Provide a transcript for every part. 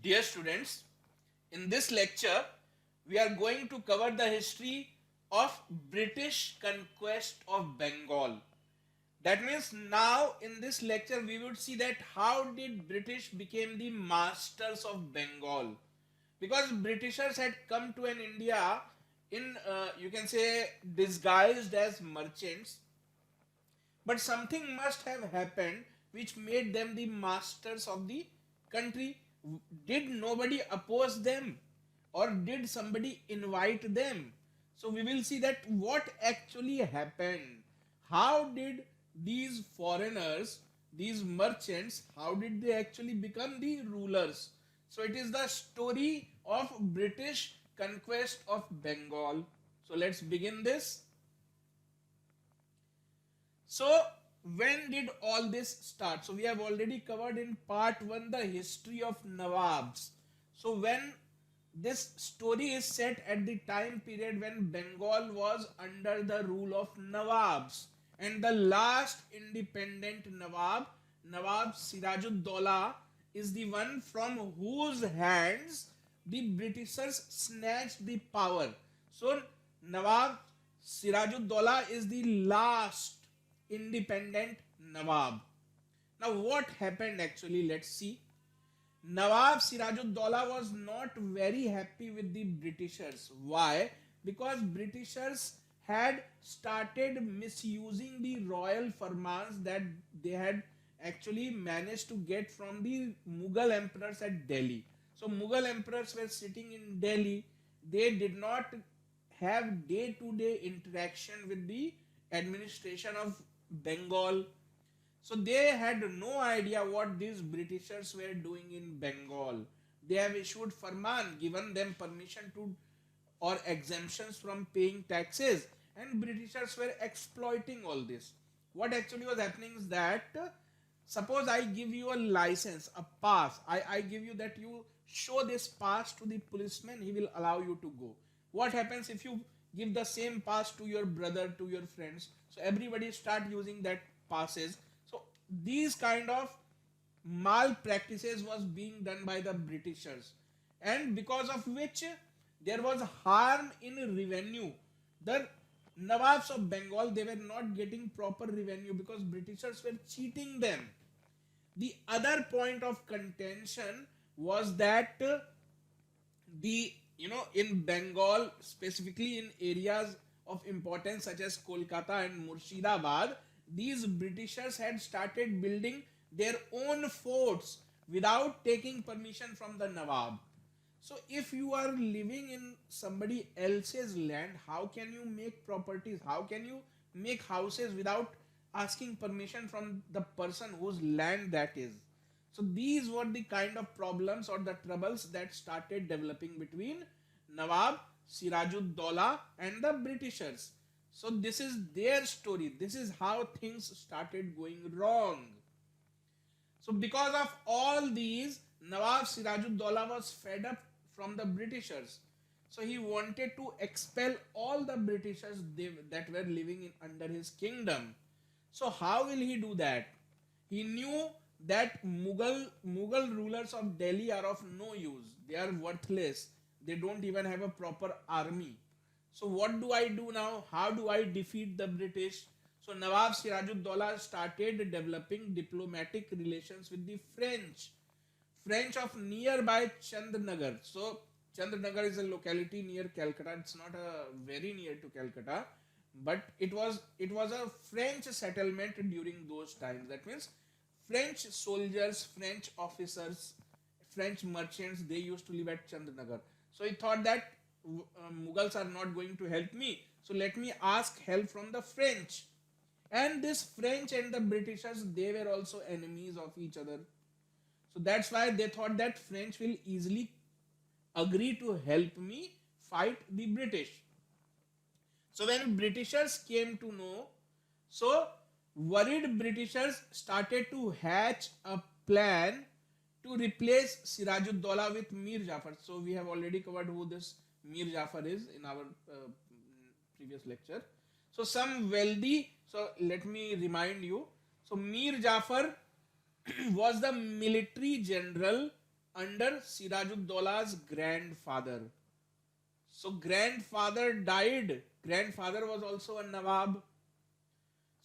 Dear students, in this lecture, we are going to cover the history of British conquest of Bengal. That means now in this lecture we would see that how did British became the masters of Bengal, because Britishers had come to an India in you can say disguised as merchants, but something must have happened which made them the masters of the country. Did nobody oppose them, or did somebody invite them? So we will see that what actually happened. How did these foreigners, these merchants, how did they actually become the rulers? So it is the story of British conquest of Bengal. So let's begin this. So, when did all this start? So, we have already covered in part 1 the history of Nawabs. So, when this story is set at the time period when Bengal was under the rule of Nawabs, and the last independent Nawab, Nawab Sirajuddaulah, is the one from whose hands the Britishers snatched the power. So, Nawab Sirajuddaulah is the last independent Nawab. Now, what happened actually? Let's see. Nawab Sirajuddaulah was not very happy with the Britishers. Why? Because Britishers had started misusing the royal farmans that they had actually managed to get from the Mughal emperors at Delhi. So Mughal emperors were sitting in Delhi. They did not have day-to-day interaction with the administration of Bengal. So they had no idea what these Britishers were doing in Bengal. They have issued farman, given them permission to or exemptions from paying taxes, and Britishers were exploiting all this. What actually was happening is that suppose I give you a license, a pass. I give you that you show this pass to the policeman, he will allow you to go. What happens if you give the same pass to your brother, to your friends? So everybody start using that passes. So these kind of malpractices was being done by the Britishers, and because of which there was harm in revenue. The Nawabs of Bengal, they were not getting proper revenue because Britishers were cheating them. The other point of contention was that the in Bengal, specifically in areas of importance such as Kolkata and Murshidabad, these Britishers had started building their own forts without taking permission from the Nawab. So if you are living in somebody else's land, how can you make properties? How can you make houses without asking permission from the person whose land that is? So these were the kind of problems or the troubles that started developing between Nawab Sirajuddaulah and the Britishers. So this is their story. This is how things started going wrong. So because of all these, Nawab Sirajuddaulah was fed up from the Britishers. So he wanted to expel all the Britishers that were living under his kingdom. So how will he do that? He knew that Mughal rulers of Delhi are of no use. They are worthless. They don't even have a proper army. So what do I do now? How do I defeat the British? So Nawab Sirajuddaulah started developing diplomatic relations with the French of nearby Chandnagar. So Chandnagar is a locality near Calcutta. It's not a very near to Calcutta, but it was a French settlement during those times. That means French soldiers, French officers, French merchants, they used to live at Chandnagar. So he thought that Mughals are not going to help me. So let me ask help from the French. And this French and the Britishers, they were also enemies of each other. So that's why they thought that French will easily agree to help me fight the British. So when Britishers came to know, so worried Britishers started to hatch a plan to replace Sirajuddaulah with Mir Jafar. So we have already covered who this Mir Jafar is in our previous lecture. So some wealthy, so let me remind you. So Mir Jafar was the military general under Sirajuddaulah's grandfather. So grandfather died. Grandfather was also a Nawab.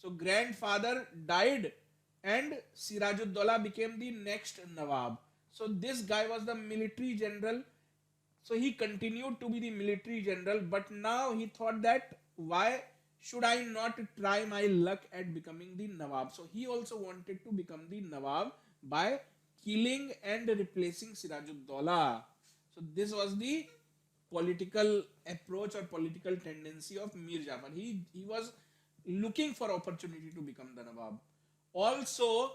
So grandfather died and Sirajuddaulah became the next Nawab. So this guy was the military general. So he continued to be the military general, but now he thought that why should I not try my luck at becoming the Nawab? So he also wanted to become the Nawab by killing and replacing Sirajuddaulah. So this was the political approach or political tendency of Mir Jafar. He was looking for opportunity to become the Nawab. Also,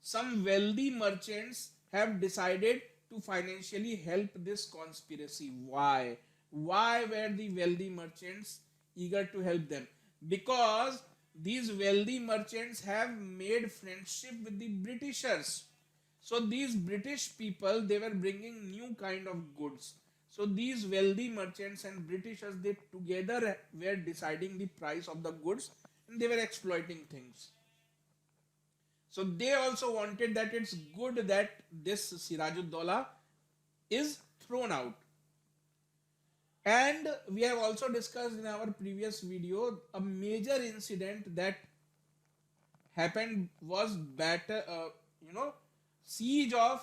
some wealthy merchants have decided to financially help this conspiracy. Why? Why were the wealthy merchants eager to help them? Because these wealthy merchants have made friendship with the Britishers. So these British people, they were bringing new kind of goods. So these wealthy merchants and Britishers, they together were deciding the price of the goods and they were exploiting things. So they also wanted that it's good that this Sirajuddaulah is thrown out. And we have also discussed in our previous video a major incident that happened was siege of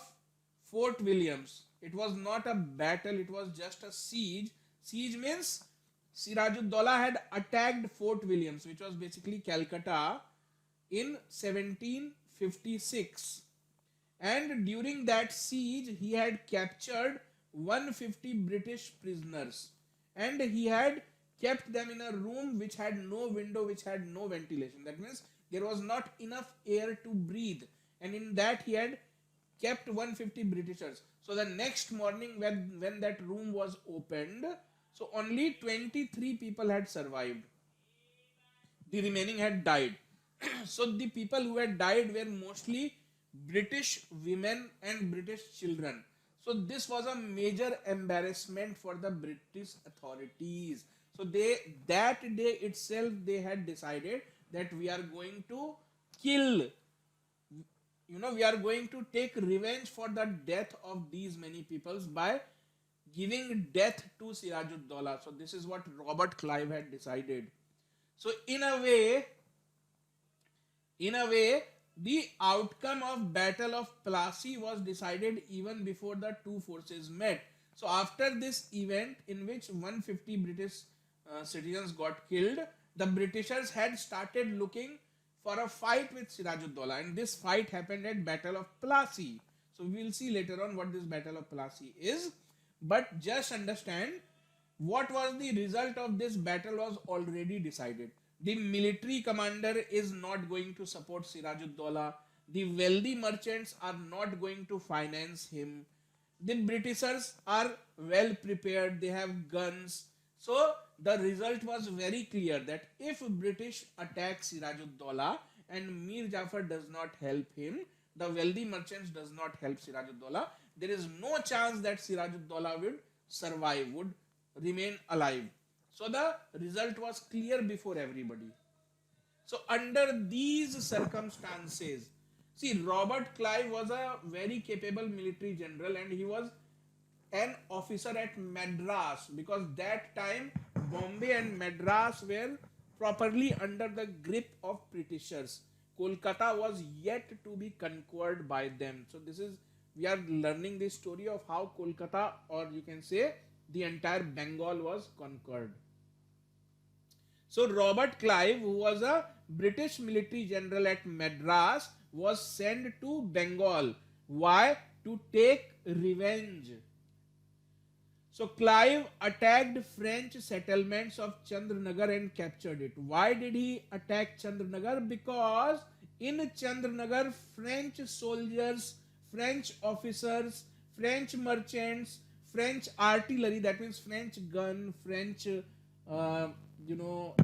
Fort Williams. It was not a battle, it was just a siege. Siege means Sirajuddaulah had attacked Fort Williams, which was basically Calcutta, in 1756. And during that siege, he had captured 150 British prisoners and he had kept them in a room which had no window, which had no ventilation. That means there was not enough air to breathe, and in that he had kept 150 Britishers. So the next morning when that room was opened, so only 23 people had survived. The remaining had died. So the people who had died were mostly British women and British children. So this was a major embarrassment for the British authorities. So that day itself they had decided that we are going to kill, we are going to take revenge for the death of these many peoples by giving death to Sirajuddaulah. So this is what Robert Clive had decided. So in a way, the outcome of Battle of Plassey was decided even before the two forces met. So after this event in which 150 British citizens got killed, the Britishers had started looking for a fight with Sirajuddaulah, and this fight happened at Battle of Plassey. So we will see later on what this Battle of Plassey is, but just understand what was the result of this battle was already decided. The military commander is not going to support Sirajuddaulah. The wealthy merchants are not going to finance him. The Britishers are well prepared. They have guns. So the result was very clear that if British attack Sirajuddaulah and Mir Jafar does not help him, the wealthy merchants does not help Sirajuddaulah, there is no chance that Sirajuddaulah would survive, would remain alive. So the result was clear before everybody. So under these circumstances, see, Robert Clive was a very capable military general and he was an officer at Madras, because that time Bombay and Madras were properly under the grip of Britishers. Kolkata was yet to be conquered by them. So we are learning the story of how Kolkata, or you can say the entire Bengal, was conquered. So Robert Clive, who was a British military general at Madras, was sent to Bengal. Why? To take revenge. So Clive attacked French settlements of Chandranagar and captured it. Why did he attack Chandranagar? Because in Chandranagar, French soldiers, French officers, French merchants, French artillery, that means French gun, French,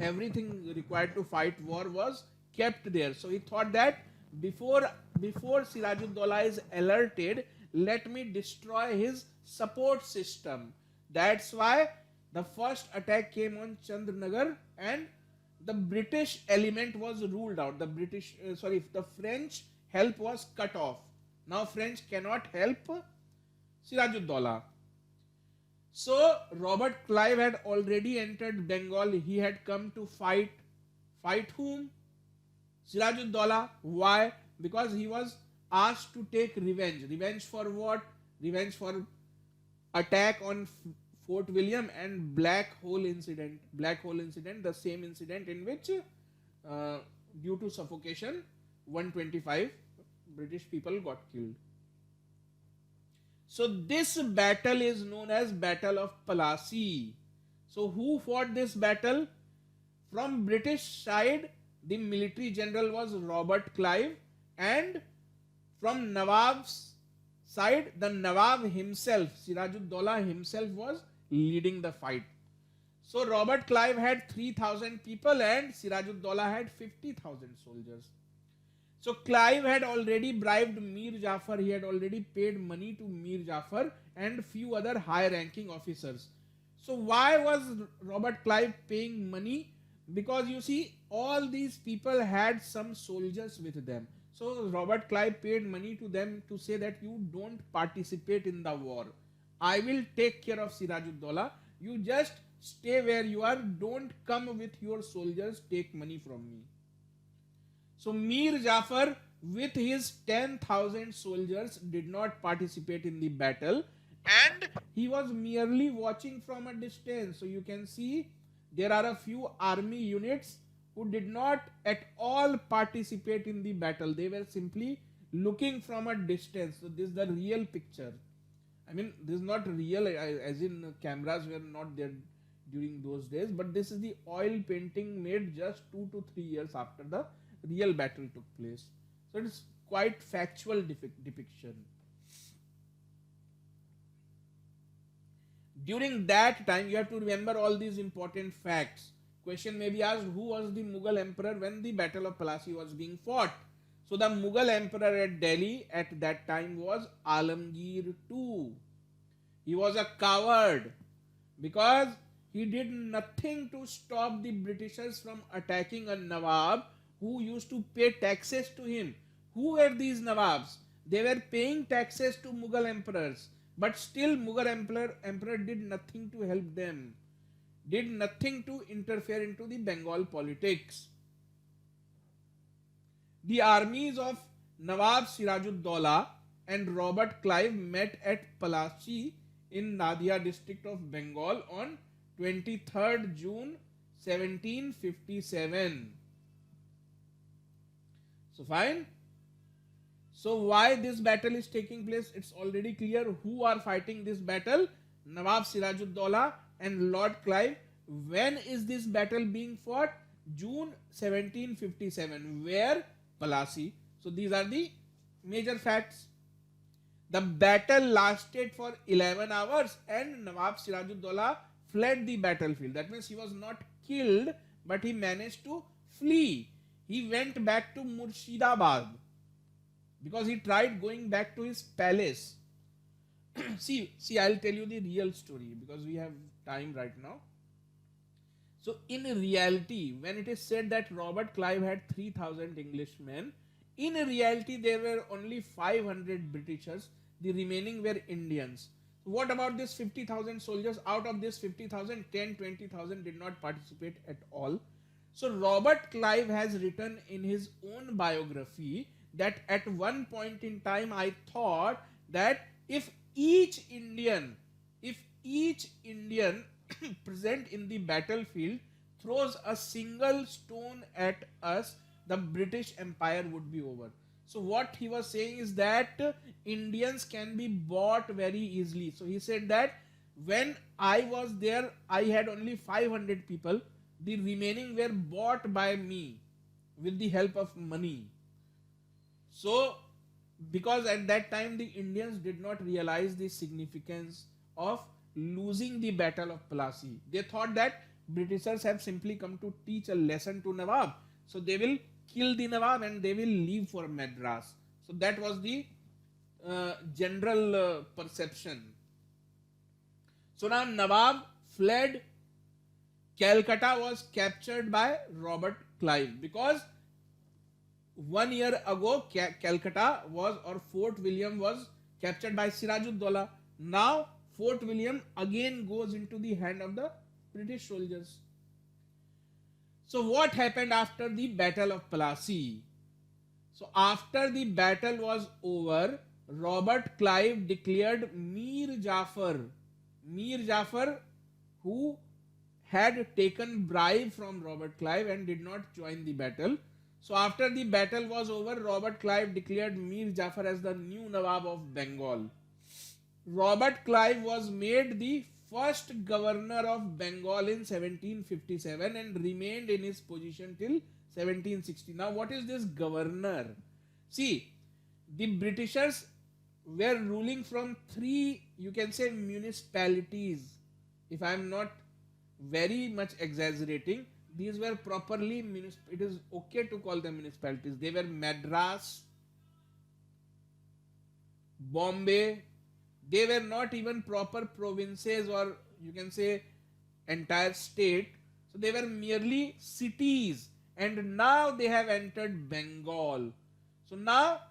everything required to fight war was kept there. So he thought that before Sirajuddaulah is alerted, let me destroy his support system. That's why the first attack came on Chandranagar and the British element was ruled out. The French help was cut off. Now French cannot help Sirajuddaulah. So Robert Clive had already entered Bengal. He had come to fight. Fight whom? Sirajuddaulah. Why? Because he was asked to take revenge. Revenge for what? Revenge for attack on Fort William and Black Hole incident. Black Hole incident, the same incident in which, uh, due to suffocation, 125 British people got killed. So this battle is known as Battle of Plassey. So who fought this battle? From British side, the military general was Robert Clive, and from Nawab's side, the Nawab himself, Sirajuddaulah himself, was leading the fight. So Robert Clive had 3,000 people and Sirajuddaulah had 50,000 soldiers. So Clive had already bribed Mir Jafar, he had already paid money to Mir Jafar and few other high ranking officers. So why was Robert Clive paying money? Because you see, all these people had some soldiers with them. So Robert Clive paid money to them to say that you don't participate in the war. I will take care of Sirajuddaulah. You just stay where you are. Don't come with your soldiers. Take money from me. So Mir Jafar with his 10,000 soldiers did not participate in the battle, and he was merely watching from a distance. So you can see there are a few army units who did not at all participate in the battle. They were simply looking from a distance. So this is the real picture. I mean, this is not real as in cameras were not there during those days, but this is the oil painting made just 2 to 3 years after the real battle took place. So it is quite factual depiction. During that time, you have to remember all these important facts. Question may be asked, who was the Mughal emperor when the Battle of Plassey was being fought? So the Mughal emperor at Delhi at that time was Alamgir II. He was a coward because he did nothing to stop the Britishers from attacking a Nawab who used to pay taxes to him. Who were these Nawabs? They were paying taxes to Mughal emperors, but still Mughal emperor did nothing to help them, did nothing to interfere into the Bengal politics. The armies of Nawab Sirajuddaulah and Robert Clive met at Plassey in Nadia district of Bengal on 23rd June 1757. So fine. So why this battle is taking place? It's already clear who are fighting this battle. Nawab Sirajuddaulah and Lord Clive. When is this battle being fought? June 1757. Where? Plassey. So these are the major facts. The battle lasted for 11 hours and Nawab Sirajuddaulah fled the battlefield. That means he was not killed, but he managed to flee. He went back to Murshidabad because he tried going back to his palace. see, I'll tell you the real story because we have time right now. So in reality, when it is said that Robert Clive had 3,000 Englishmen, in reality there were only 500 Britishers, the remaining were Indians. So what about this 50,000 soldiers? Out of this 50,000, 10-20,000 did not participate at all. So Robert Clive has written in his own biography that at one point in time I thought that if each Indian present in the battlefield throws a single stone at us, the British Empire would be over. So what he was saying is that Indians can be bought very easily. So he said that when I was there, I had only 500 people. The remaining were bought by me with the help of money. So, because at that time the Indians did not realize the significance of losing the Battle of Plassey. They thought that Britishers have simply come to teach a lesson to Nawab. So they will kill the Nawab and they will leave for Madras. So that was the general perception. So now Nawab fled. Calcutta was captured by Robert Clive because 1 year ago Calcutta was, or Fort William was captured by Sirajuddaulah. Now Fort William again goes into the hand of the British soldiers. So what happened after the Battle of Plassey? So after the battle was over, Robert Clive declared Mir Jafar, who had taken bribe from Robert Clive and did not join the battle. So after the battle was over, Robert Clive declared Mir Jafar as the new Nawab of Bengal. Robert Clive was made the first governor of Bengal in 1757 and remained in his position till 1760. Now, what is this governor? See, the Britishers were ruling from three, you can say, municipalities. If I am not very much exaggerating, these were properly, it is okay to call them municipalities. They were Madras, Bombay. They were not even proper provinces, or you can say entire state. So they were merely cities, and now they have entered Bengal. So now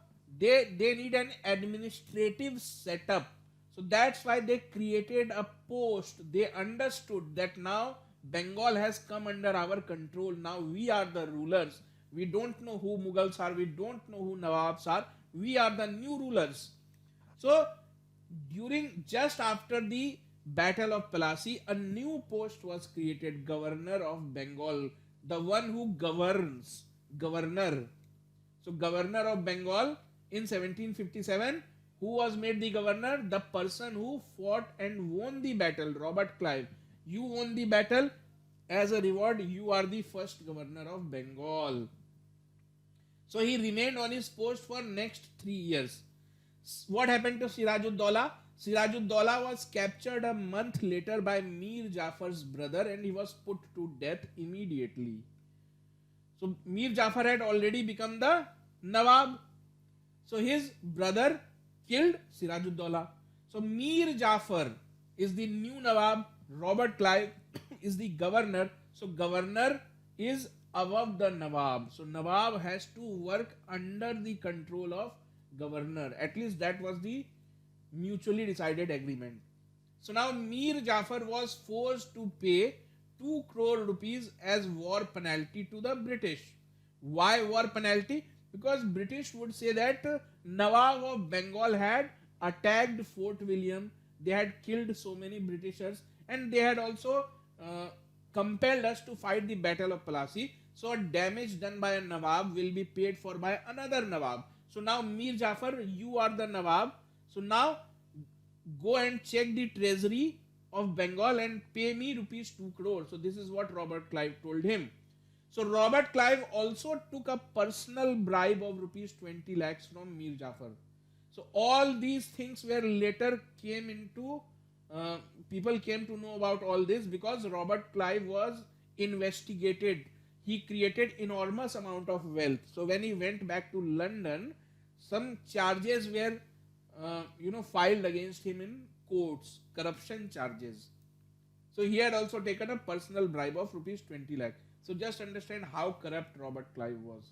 they need an administrative setup. So that's why they created a post. They understood that now Bengal has come under our control. Now we are the rulers. We don't know who Mughals are. We don't know who Nawabs are. We are the new rulers. So during just after the Battle of Plassey, a new post was created, Governor of Bengal, the one who governs, governor. So Governor of Bengal in 1757, who was made the governor? The person who fought and won the battle, Robert Clive. You won the battle, as a reward you are the first governor of Bengal. So he remained on his post for next 3 years. What happened to Sirajuddaula? Sirajuddaula was captured a month later by Mir Jafar's brother and he was put to death immediately. So Mir Jafar had already become the Nawab. So his brother killed Sirajuddaula. So Mir Jafar is the new Nawab. Robert Clive is the governor. So governor is above the Nawab. So Nawab has to work under the control of governor. At least that was the mutually decided agreement. So now Mir Jafar was forced to pay 2 crore rupees as war penalty to the British. Why war penalty? Because British would say that Nawab of Bengal had attacked Fort William, they had killed so many Britishers, and they had also compelled us to fight the Battle of Plassey. So damage done by a Nawab will be paid for by another Nawab. So now Mir Jafar, you are the Nawab. So now go and check the treasury of Bengal and pay me rupees 2 crore. So this is what Robert Clive told him. So Robert Clive also took a personal bribe of rupees 20 lakhs from Mir Jafar. So all these things were later came into, people came to know about all this because Robert Clive was investigated. He created enormous amount of wealth. So when he went back to London, some charges were filed against him in courts, corruption charges. So he had also taken a personal bribe of rupees 20 lakh. So just understand how corrupt Robert Clive was.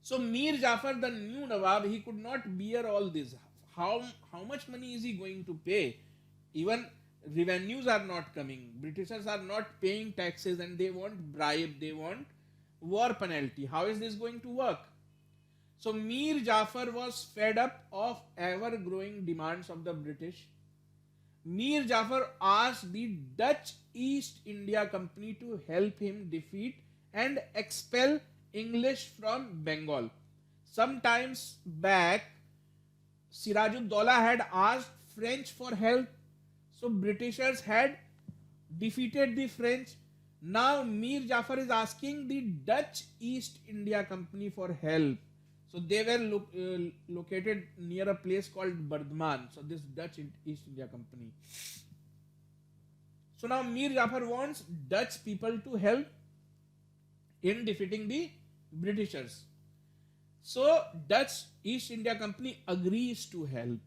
So Mir Jafar, the new Nawab, he could not bear all this. How much money is he going to pay? Even revenues are not coming. Britishers are not paying taxes and they want bribe, they want war penalty. How is this going to work? So Mir Jafar was fed up of ever-growing demands of the British. Mir Jafar asked the Dutch East India Company to help him defeat and expel English from Bengal. Sometimes back, Sirajuddaula had asked French for help. So Britishers had defeated the French. Now Mir Jafar is asking the Dutch East India Company for help. So they were located near a place called Bardman. So this Dutch East India Company. So now Mir Jafar wants Dutch people to help in defeating the Britishers. So Dutch East India Company agrees to help.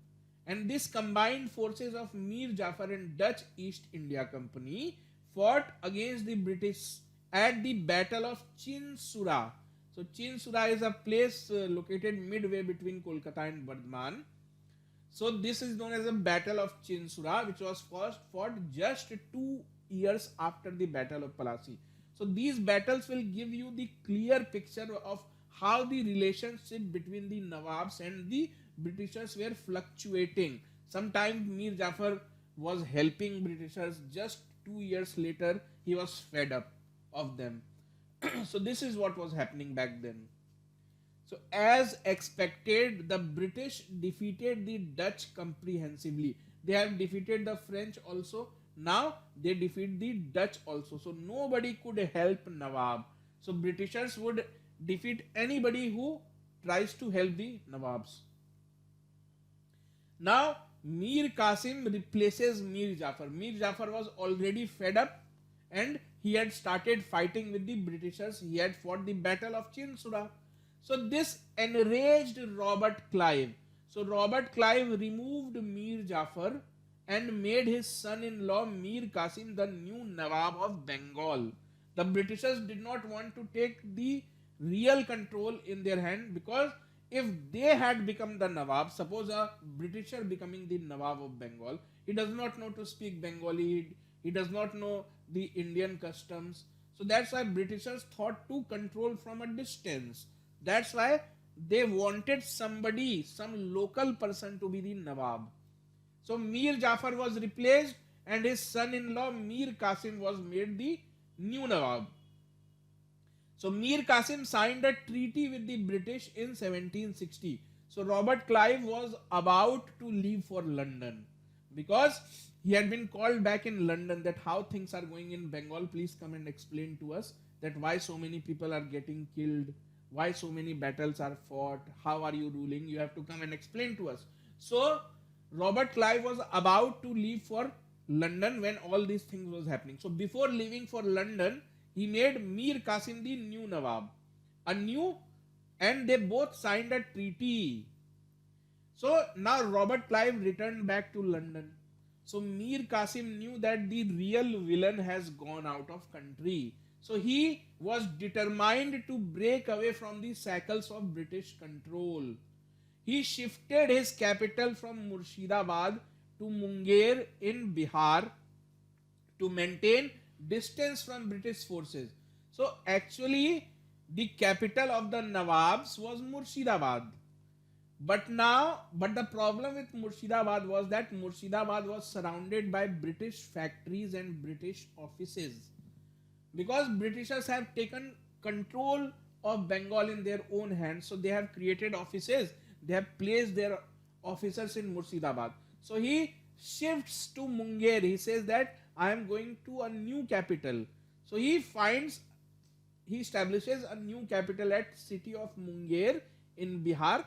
And this combined forces of Mir Jafar and Dutch East India Company fought against the British at the Battle of Chinsura. So Chinsura is a place located midway between Kolkata and Bardman. So this is known as the Battle of Chinsura, which was first fought just 2 years after the Battle of Palasi. So these battles will give you the clear picture of how the relationship between the Nawabs and the Britishers were fluctuating. Sometimes Mir Jafar was helping Britishers. Just 2 years later, he was fed up of them. So this is what was happening back then. So, as expected, the British defeated the Dutch comprehensively. They have defeated the French also. Now they defeat the Dutch also. So, nobody could help Nawab. So, Britishers would defeat anybody who tries to help the Nawabs. Now, Mir Qasim replaces Mir Jafar. Mir Jafar was already fed up and he had started fighting with the Britishers. He had fought the Battle of Chinsura. So this enraged Robert Clive. So Robert Clive removed Mir Jafar and made his son-in-law Mir Qasim the new Nawab of Bengal. The Britishers did not want to take the real control in their hand, because if they had become the Nawab, suppose a Britisher becoming the Nawab of Bengal, he does not know to speak Bengali, he does not know the Indian customs. So that's why Britishers thought to control from a distance. That's why they wanted somebody, some local person to be the Nawab. So Mir Jafar was replaced and his son-in-law Mir Qasim was made the new Nawab. So Mir Qasim signed a treaty with the British in 1760. So Robert Clive was about to leave for London because he had been called back in London that how things are going in Bengal. Please come and explain to us that why so many people are getting killed, why so many battles are fought, how are you ruling? You have to come and explain to us. So Robert Clive was about to leave for London when all these things was happening. So before leaving for London, he made Mir Qasim the new Nawab. A new, and they both signed a treaty. So now Robert Clive returned back to London. So Mir Qasim knew that the real villain has gone out of country. So he was determined to break away from the shackles of British control. He shifted his capital from Murshidabad to Munger in Bihar to maintain distance from British forces. So actually the capital of the Nawabs was Murshidabad. But the problem with Murshidabad was that Murshidabad was surrounded by British factories and British offices. Because Britishers have taken control of Bengal in their own hands, so they have created offices, they have placed their officers in Murshidabad. So he shifts to Munger. He says that I am going to a new capital. So he establishes a new capital at city of Munger in Bihar.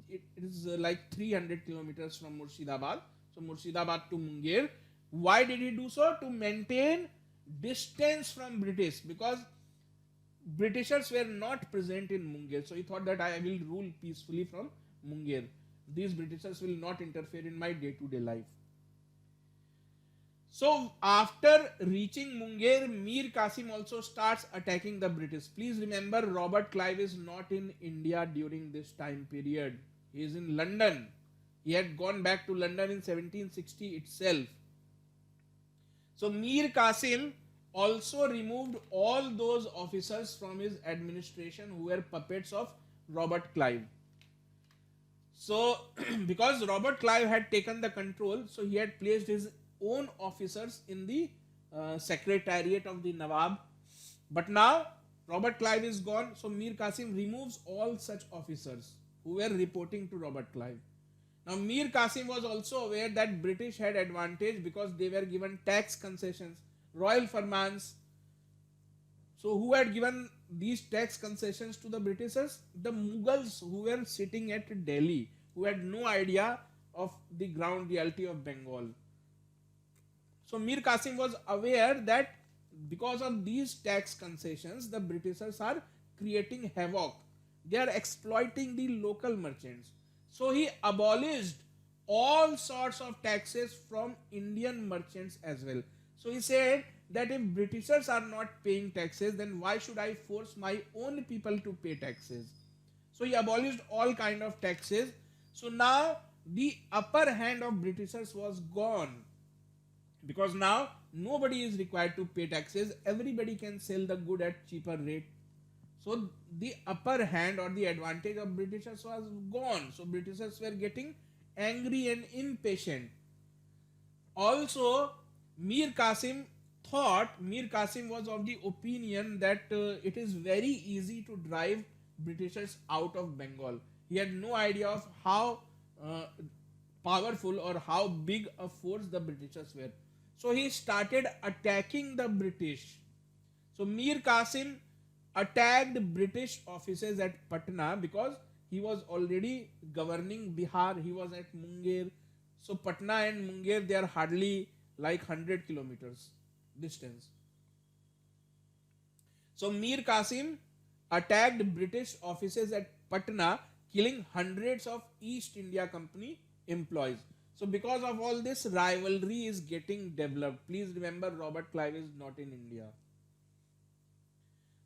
It is like 300 kilometers from Murshidabad. So Murshidabad to Munger. Why did he do so? To maintain distance from British, because Britishers were not present in Munger. So he thought that I will rule peacefully from Munger. These Britishers will not interfere in my day-to-day life. So after reaching Munger, Mir Qasim also starts attacking the British. Please remember, Robert Clive is not in India during this time period. He is in London. He had gone back to London in 1760 itself. So Mir Qasim also removed all those officers from his administration who were puppets of Robert Clive. So because Robert Clive had taken the control, so he had placed his own officers in the secretariat of the Nawab. But now Robert Clive is gone, so Mir Qasim removes all such officers who were reporting to Robert Clive. Now Mir Qasim was also aware that British had advantage because they were given tax concessions, royal farmans. So who had given these tax concessions to the Britishers? The Mughals, who were sitting at Delhi, who had no idea of the ground reality of Bengal. So Mir Qasim was aware that because of these tax concessions, the Britishers are creating havoc. They are exploiting the local merchants. So he abolished all sorts of taxes from Indian merchants as well. So he said that if Britishers are not paying taxes, then why should I force my own people to pay taxes? So he abolished all kind of taxes. So now the upper hand of Britishers was gone, because now nobody is required to pay taxes, everybody can sell the good at cheaper rate. So the upper hand or the advantage of Britishers was gone. So Britishers were getting angry and impatient. Also, Mir Qasim was of the opinion that it is very easy to drive Britishers out of Bengal. He had no idea of how uh, powerful or how big a force the Britishers were. So he started attacking the British. So Mir Qasim attacked British offices at Patna because he was already governing Bihar. He was at Munger. So Patna and Munger, they are hardly like 100 kilometers distance. So Mir Qasim attacked British offices at Patna, killing hundreds of East India Company employees. So because of all this, rivalry is getting developed. Please remember, Robert Clive is not in India.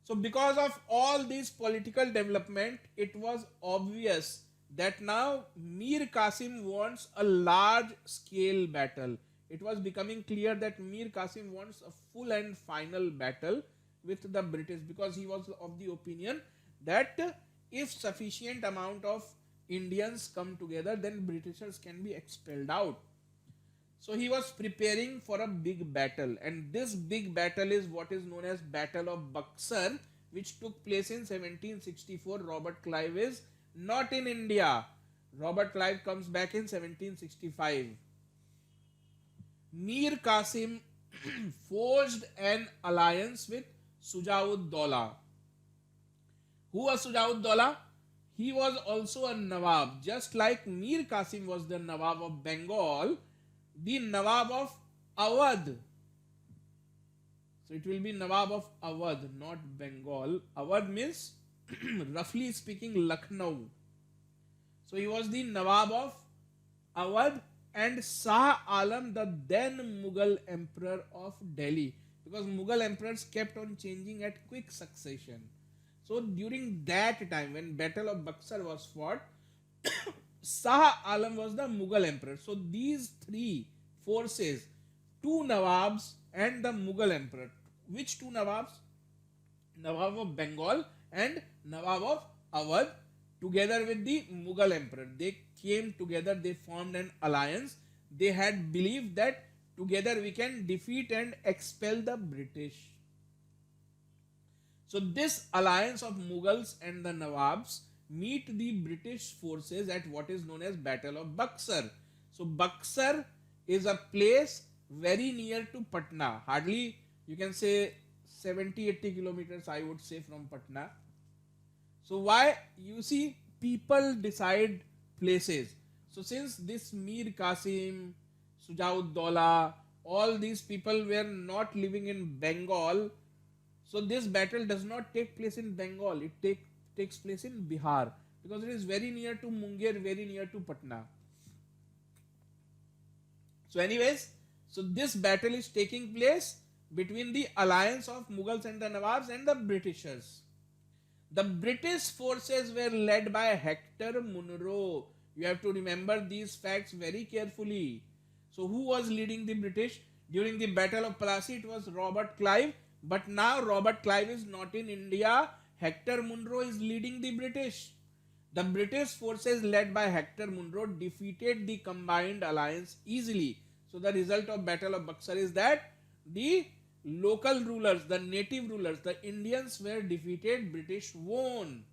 So because of all this political development, it was obvious that now Mir Qasim wants a large scale battle. It was becoming clear that Mir Qasim wants a full and final battle with the British, because he was of the opinion that if sufficient amount of Indians come together, then Britishers can be expelled out. So he was preparing for a big battle, and this big battle is what is known as Battle of Buxar, which took place in 1764. Robert Clive is not in India. Robert Clive comes back in 1765. Mir Qasim forged an alliance with Sujaud Dola. Who was Sujaud Dola? He was also a Nawab. Just like Mir Qasim was the Nawab of Bengal, the Nawab of Awadh. So it will be Nawab of Awadh, not Bengal. Awadh means, roughly speaking, Lucknow. So he was the Nawab of Awadh and Shah Alam, the then Mughal emperor of Delhi. Because Mughal emperors kept on changing at quick succession. So during that time when Battle of Buxar was fought, Shah Alam was the Mughal emperor. So these three forces, two Nawabs and the Mughal emperor. Which two Nawabs? Nawab of Bengal and Nawab of Awadh, together with the Mughal emperor. They came together, they formed an alliance. They had believed that together we can defeat and expel the British. So this alliance of Mughals and the Nawabs meet the British forces at what is known as Battle of Buxar. So Buxar is a place very near to Patna. Hardly, you can say, 70-80 kilometers, I would say, from Patna. So why? You see, people decide places. So since this Mir Qasim, Sujaud Dola, all these people were not living in Bengal, so this battle does not take place in Bengal. It takes place in Bihar, because it is very near to Munger, very near to Patna. So anyways, so this battle is taking place between the alliance of Mughals and the Nawabs and the Britishers. The British forces were led by Hector Munro. You have to remember these facts very carefully. So who was leading the British? During the Battle of Plassey, it was Robert Clive. But now Robert Clive is not in India. Hector Munro is leading the British. The British forces led by Hector Munro defeated the combined alliance easily. So the result of Battle of Buxar is that the local rulers, the native rulers, the Indians were defeated, British won.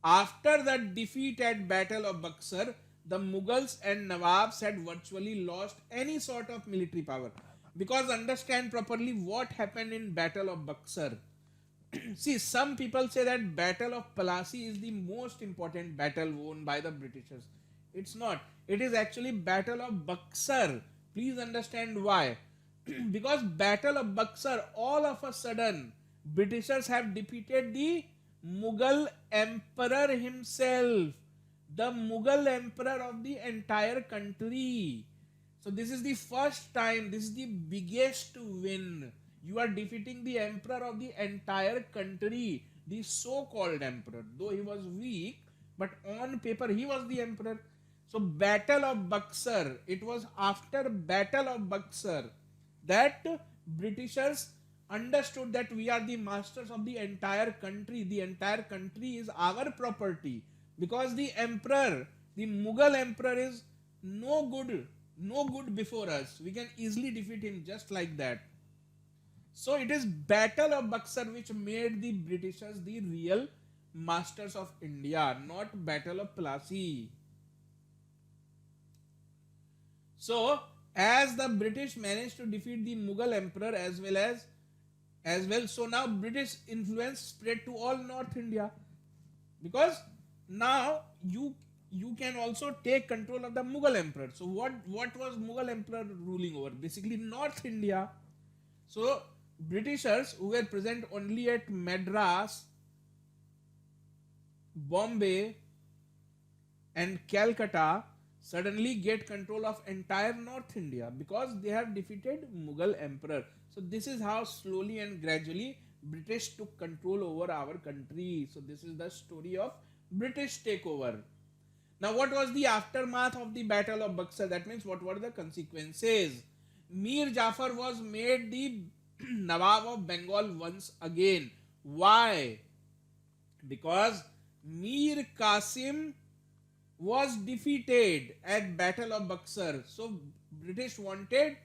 After the defeat at Battle of Buxar, the Mughals and Nawabs had virtually lost any sort of military power. Because understand properly what happened in Battle of Buxar. See, some people say that Battle of Plassey is the most important battle won by the Britishers. It's not. It is actually Battle of Buxar. Please understand why. Because Battle of Buxar, all of a sudden, Britishers have defeated the Mughal emperor himself, the Mughal emperor of the entire country. So this is the first time, this is the biggest win. You are defeating the emperor of the entire country, the so-called emperor. Though he was weak, but on paper he was the emperor. So Battle of Buxar, it was after Battle of Buxar that Britishers understood that we are the masters of the entire country. The entire country is our property because the emperor, the Mughal emperor is no good, no good before us. We can easily defeat him just like that. So it is Battle of Buxar which made the Britishers the real masters of India, not Battle of Plassey. So, as the British managed to defeat the Mughal emperor as well, so now British influence spread to all North India because now you can also take control of the Mughal emperor. So what was Mughal emperor ruling over? Basically North India. So Britishers who were present only at Madras, Bombay, and Calcutta suddenly get control of entire North India because they have defeated Mughal emperor. So this is how slowly and gradually British took control over our country. So this is the story of British takeover. Now what was the aftermath of the Battle of Buxar? That means what were the consequences? Mir Jafar was made the Nawab of Bengal once again. Why? Because Mir Qasim was defeated at Battle of Buxar. So British wanted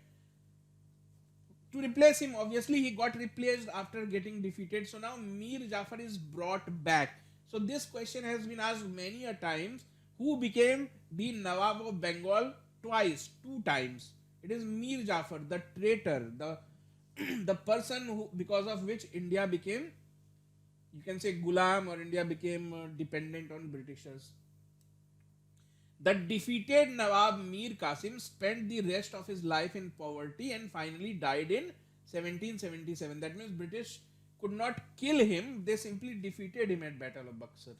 to replace him. Obviously he got replaced after getting defeated. So now Mir Jafar is brought back. So this question has been asked many a times. Who became the Nawab of Bengal twice, two times? It is Mir Jafar, the traitor, the the person who because of which India became, you can say, Gulam, or India became dependent on Britishers. The defeated Nawab Mir Qasim spent the rest of his life in poverty and finally died in 1777. That means British could not kill him, they simply defeated him at Battle of Buxar.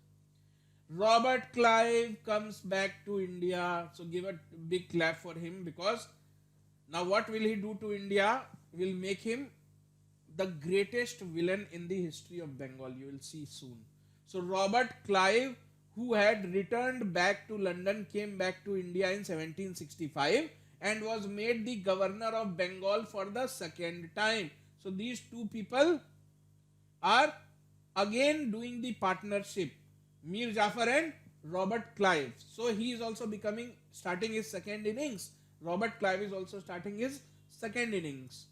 Robert Clive comes back to India. So give a big clap for him because now what will he do to India? Will make him the greatest villain in the history of Bengal. You will see soon. So Robert Clive, who had returned back to London, came back to India in 1765 and was made the governor of Bengal for the second time. So these two people are again doing the partnership, Mir Jafar and Robert Clive. So he is also starting his second innings. Robert Clive is also starting his second innings.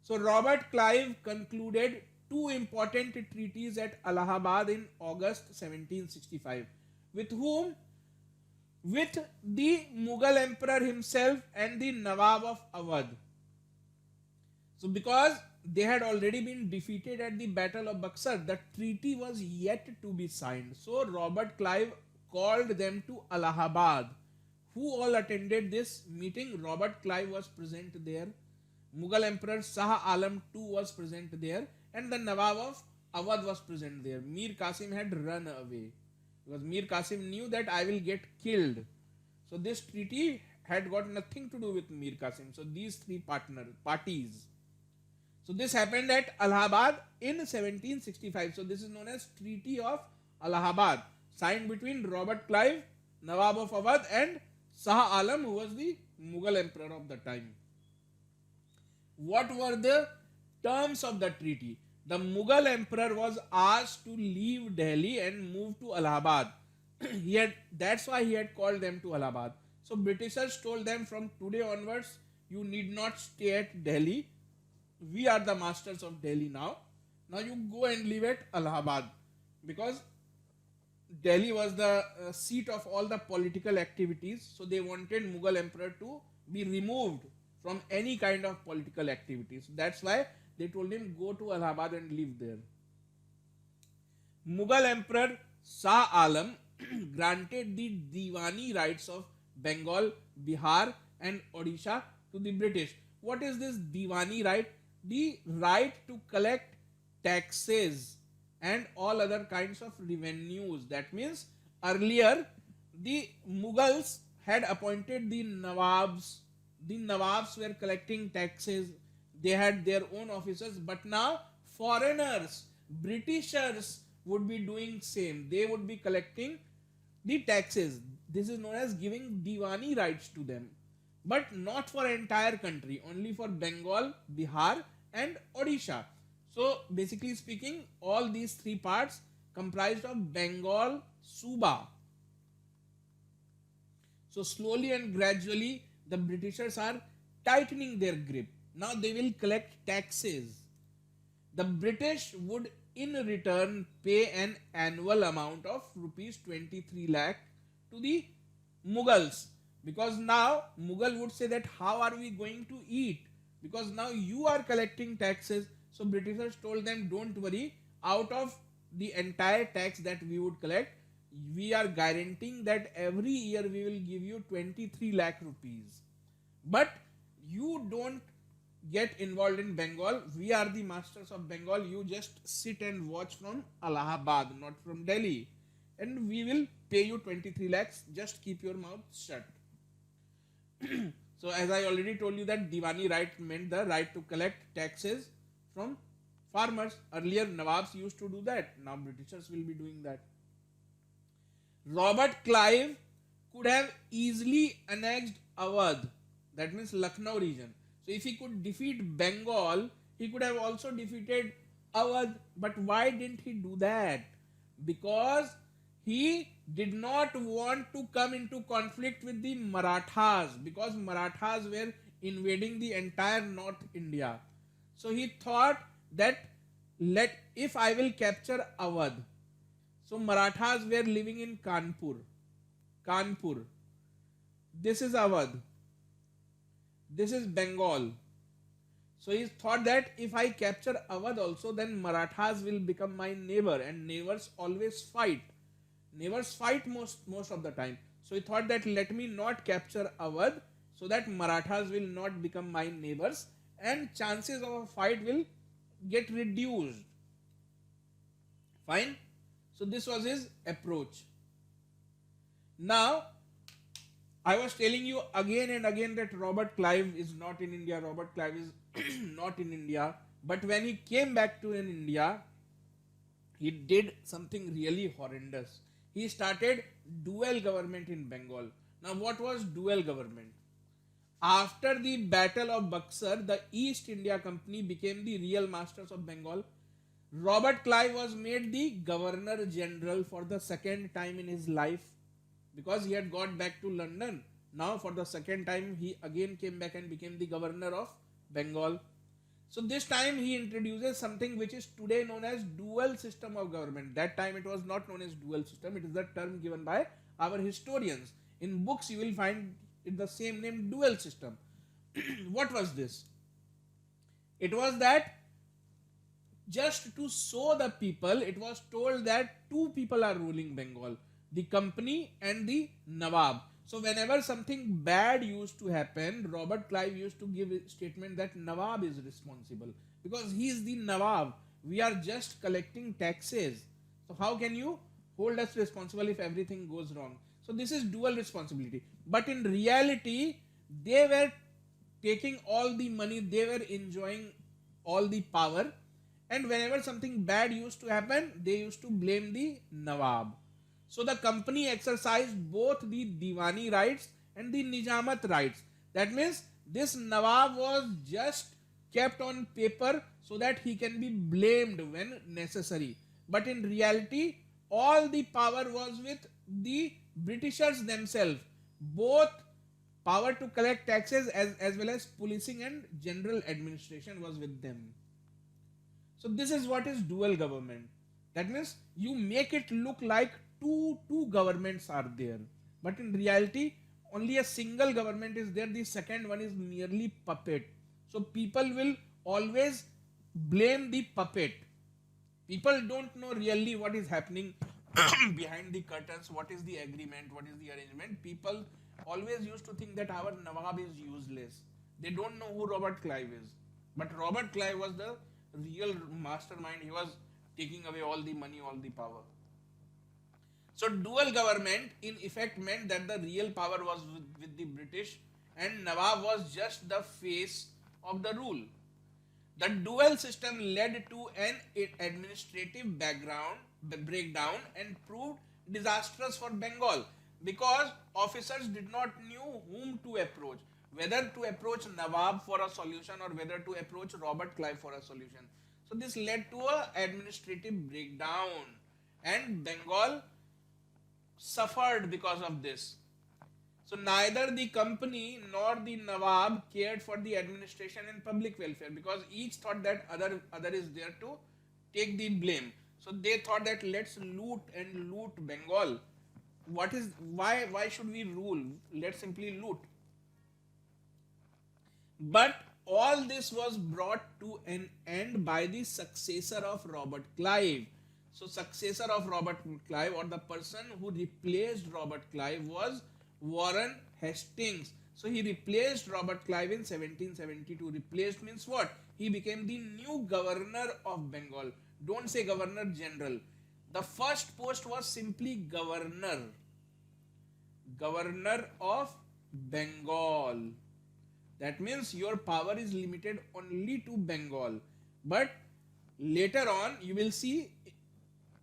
So Robert Clive concluded two important treaties at Allahabad in August 1765. With whom? With the Mughal emperor himself and the Nawab of Awadh. So because they had already been defeated at the Battle of Buxar, the treaty was yet to be signed. So Robert Clive called them to Allahabad. Who all attended this meeting? Robert Clive was present there. Mughal Emperor Shah Alam too was present there, and the Nawab of Awadh was present there. Mir Qasim had run away because Mir Qasim knew that I will get killed. So this treaty had got nothing to do with Mir Qasim. So these three parties. So this happened at Allahabad in 1765. So this is known as Treaty of Allahabad, signed between Robert Clive, Nawab of Awadh, and Shah Alam, who was the Mughal emperor of the time. What were the terms of the treaty? The Mughal emperor was asked to leave Delhi and move to Allahabad. That's why he had called them to Allahabad. So Britishers told them, from today onwards, you need not stay at Delhi. We are the masters of Delhi now. Now you go and live at Allahabad, because Delhi was the seat of all the political activities. So they wanted Mughal emperor to be removed from any kind of political activities. That's why they told him, go to Allahabad and live there. Mughal Emperor Shah Alam granted the Diwani rights of Bengal, Bihar, and Odisha to the British. What is this Diwani right? The right to collect taxes and all other kinds of revenues. That means earlier the Mughals had appointed the Nawabs. The Nawabs were collecting taxes. They had their own officers, but now foreigners, Britishers would be doing same. They would be collecting the taxes. This is known as giving Diwani rights to them, but not for entire country, only for Bengal, Bihar, and Odisha. So basically speaking, all these three parts comprised of Bengal Suba. So slowly and gradually, the Britishers are tightening their grip. Now they will collect taxes. The British would in return pay an annual amount of rupees 23 lakh to the Mughals, because now Mughal would say that how are we going to eat, because now you are collecting taxes. So Britishers told them, don't worry, out of the entire tax that we would collect, we are guaranteeing that every year we will give you 23 lakh rupees, but you don't get involved in Bengal. We are the masters of Bengal. You just sit and watch from Allahabad, not from Delhi. And we will pay you 23 lakhs. Just keep your mouth shut. So, as I already told you, that Diwani right meant the right to collect taxes from farmers. Earlier, Nawabs used to do that. Now, Britishers will be doing that. Robert Clive could have easily annexed Awadh, that means Lucknow region. So if he could defeat Bengal, he could have also defeated Awadh. But why didn't he do that? Because he did not want to come into conflict with the Marathas, because Marathas were invading the entire North India. So he thought that if I will capture Awadh, so Marathas were living in Kanpur. Kanpur. This is Awadh. This is Bengal. So he thought that if I capture Awadh also, then Marathas will become my neighbor, and neighbors always fight. Neighbors fight most of the time. So he thought that let me not capture Awadh, so that Marathas will not become my neighbors and chances of a fight will get reduced. Fine. So this was his approach. Now, I was telling you again and again that Robert Clive is not in India. Robert Clive is not in India. But when he came back to India, he did something really horrendous. He started dual government in Bengal. Now, what was dual government? After the Battle of Buxar, the East India Company became the real masters of Bengal. Robert Clive was made the Governor General for the second time in his life, because he had got back to London. Now for the second time he again came back and became the Governor of Bengal. So this time he introduces something which is today known as dual system of government. That time it was not known as dual system. It is the term given by our historians. In books you will find it the same name, dual system. What was this? It was that just to show the people, it was told that two people are ruling Bengal, the company and the Nawab. So whenever something bad used to happen, Robert Clive used to give a statement that Nawab is responsible, because he is the Nawab. We are just collecting taxes. So how can you hold us responsible if everything goes wrong? So this is dual responsibility. But in reality, they were taking all the money, they were enjoying all the power, and whenever something bad used to happen, they used to blame the Nawab. So the company exercised both the Diwani rights and the Nijamat rights. That means this Nawab was just kept on paper so that he can be blamed when necessary. But in reality, all the power was with the Britishers themselves. Both power to collect taxes as well as policing and general administration was with them. So this is what is dual government. That means you make it look like two governments are there, but in reality only a single government is there. The second one is merely puppet. So people will always blame the puppet. People don't know really what is happening behind the curtains, what is the agreement, what is the arrangement. People always used to think that our Nawab is useless. They don't know who Robert Clive is. But Robert Clive was the real mastermind. He was taking away all the money, all the power. So dual government in effect meant that the real power was with the British and Nawab was just the face of the rule. The dual system led to an administrative breakdown and proved disastrous for Bengal because officers did not knew whom to approach, whether to approach Nawab for a solution or whether to approach Robert Clive for a solution. So this led to a administrative breakdown, and Bengal suffered because of this. So neither the company nor the Nawab cared for the administration and public welfare because each thought that other is there to take the blame. So they thought that let's loot Bengal. Why should we rule? Let's simply loot. But all this was brought to an end by the successor of Robert Clive. So successor of Robert Clive, or the person who replaced Robert Clive, was Warren Hastings. So he replaced Robert Clive in 1772. Replaced means what? He became the new governor of Bengal. Don't say governor general. The first post was simply governor. Governor of Bengal. That means your power is limited only to Bengal. But later on, you will see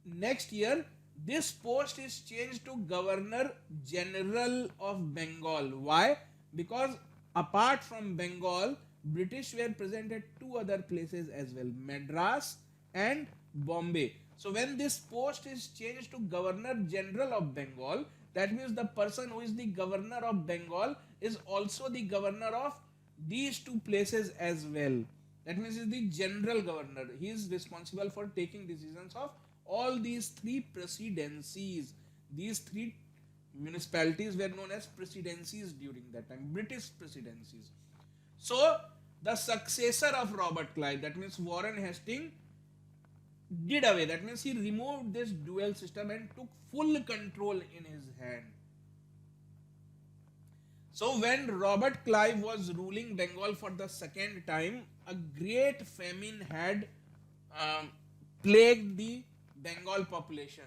next year, this post is changed to Governor General of Bengal. Why? Because apart from Bengal, British were present at two other places as well, Madras and Bombay. So when this post is changed to Governor General of Bengal, that means the person who is the Governor of Bengal is also the Governor of these two places as well. That means he is the General Governor. He is responsible for taking decisions of all these three presidencies. These three municipalities were known as presidencies during that time, British presidencies. So the successor of Robert Clive, that means Warren Hastings, did away. That means he removed this dual system and took full control in his hand. So when Robert Clive was ruling Bengal for the second time, a great famine had plagued the Bengal population.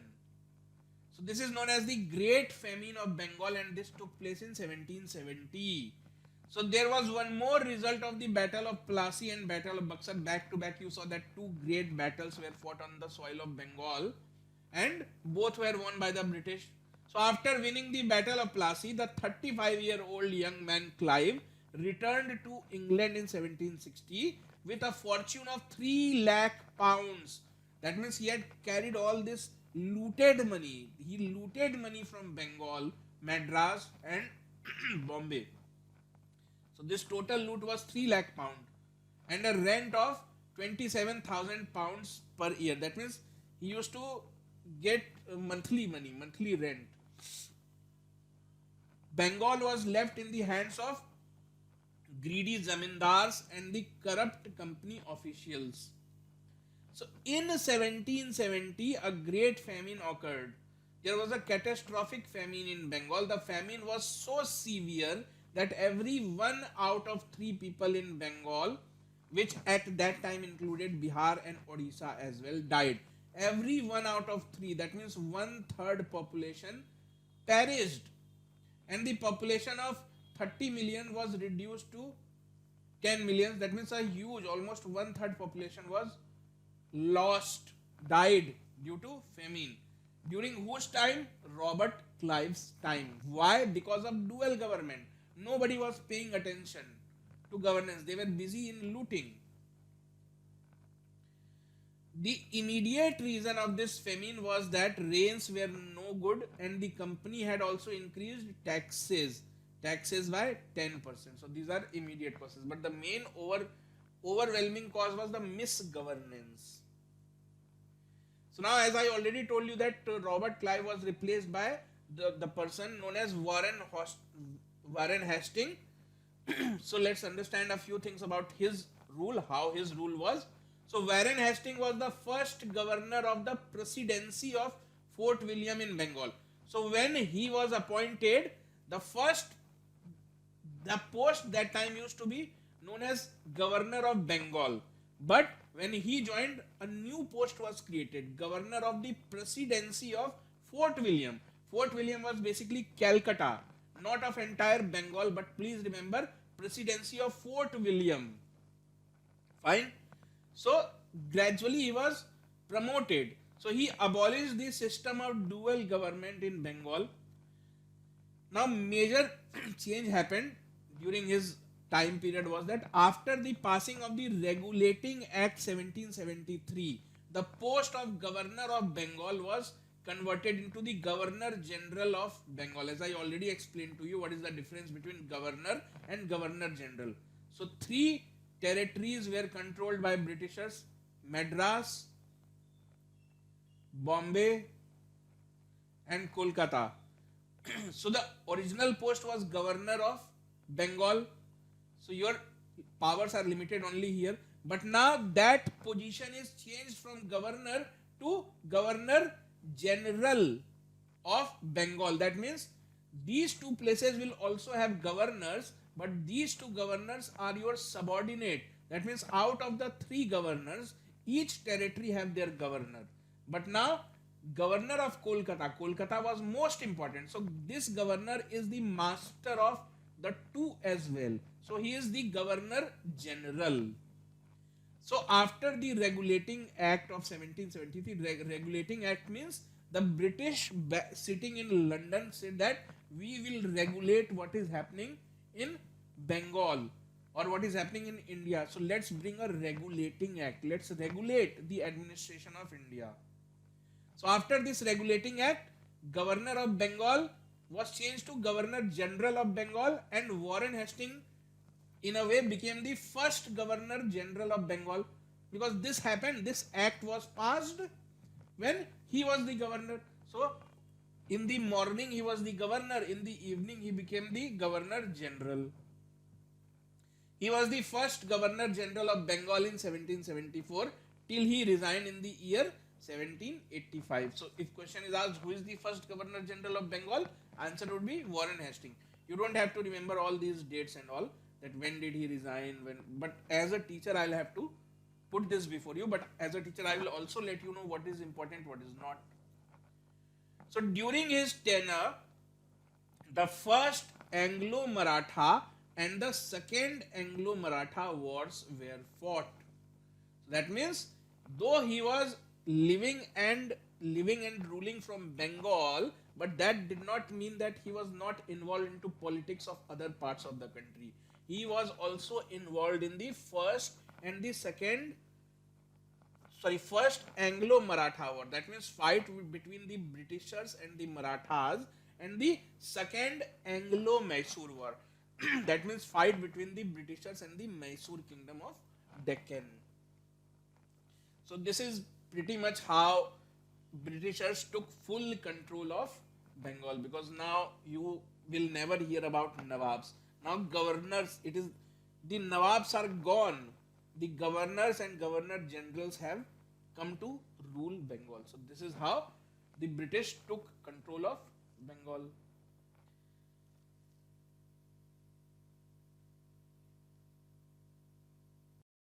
So this is known as the Great Famine of Bengal, and this took place in 1770. So there was one more result of the Battle of Plassey and Battle of Buxar. Back to back, you saw that two great battles were fought on the soil of Bengal, and both were won by the British. So after winning the Battle of Plassey, the 35-year-old young man Clive returned to England in 1760 with a fortune of 3 lakh pounds. That means he had carried all this looted money. He looted money from Bengal, Madras and Bombay. So this total loot was 3 lakh pound and a rent of 27,000 pounds per year. That means he used to get monthly money, monthly rent. Bengal was left in the hands of greedy zamindars and the corrupt company officials. So in 1770, a great famine occurred. There was a catastrophic famine in Bengal. The famine was so severe that every 1 out of 3 people in Bengal, which at that time included Bihar and Odisha as well, died. Every 1 out of 3, that means 1/3 population perished, and the population of 30 million was reduced to 10 million. That means a huge, almost 1/3 population was lost, died due to famine. During whose time? Robert Clive's time. Why? Because of dual government. Nobody was paying attention to governance. They were busy in looting. The immediate reason of this famine was that rains were no good, and the company had also increased taxes. Taxes by 10%. So these are immediate causes. But the main overwhelming cause was the misgovernance. So now, as I already told you that Robert Clive was replaced by the person known as Warren Hastings. So let's understand a few things about his rule, how his rule was. So Warren Hastings was the first governor of the presidency of Fort William in Bengal. So when he was appointed, the post that time used to be known as Governor of Bengal. But when he joined, a new post was created, Governor of the Presidency of Fort William. Fort William was basically Calcutta, not of entire Bengal, but please remember, Presidency of Fort William. Fine. So gradually he was promoted. So he abolished the system of dual government in Bengal. Now, major change happened during his time period was that after the passing of the Regulating Act 1773, the post of Governor of Bengal was converted into the Governor General of Bengal. As I already explained to you, what is the difference between Governor and Governor General. So, three territories were controlled by Britishers: Madras, Bombay, and Kolkata. So the original post was Governor of Bengal. So your powers are limited only here. But now that position is changed from Governor to Governor General of Bengal. That means these two places will also have governors, but these two governors are your subordinate. That means out of the three governors, each territory have their governor. But now governor of Kolkata was most important. So this governor is the master of the two as well. So he is the governor general. So after the Regulating Act of 1773, Regulating Act means the British sitting in London said that we will regulate what is happening in Bengal or what is happening in India. So let's bring a Regulating Act. Let's regulate the administration of India. So after this Regulating Act, Governor of Bengal was changed to Governor General of Bengal, and Warren Hastings in a way became the first Governor General of Bengal, because this happened, this act was passed when he was the governor. So in the morning he was the governor, in the evening he became the Governor General. He was the first Governor General of Bengal in 1774 till he resigned in the year 1785. So if question is asked who is the first Governor General of Bengal, answer would be Warren Hastings. You don't have to remember all these dates and all, that when did he resign, when, but as a teacher I'll have to put this before you, but as a teacher I will also let you know what is important, what is not. So during his tenure, the first Anglo-Maratha and the second Anglo-Maratha wars were fought. So that means though he was living and ruling from Bengal, but that did not mean that he was not involved into politics of other parts of the country. He was also involved in the first Anglo-Maratha war. That means fight between the Britishers and the Marathas, and the second Anglo-Mysore war. That means fight between the Britishers and the Mysore kingdom of Deccan. So this is pretty much how Britishers took full control of Bengal, because now you will never hear about Nawabs. Now governors, it is the Nawabs are gone. The governors and governor generals have come to rule Bengal. So this is how the British took control of Bengal.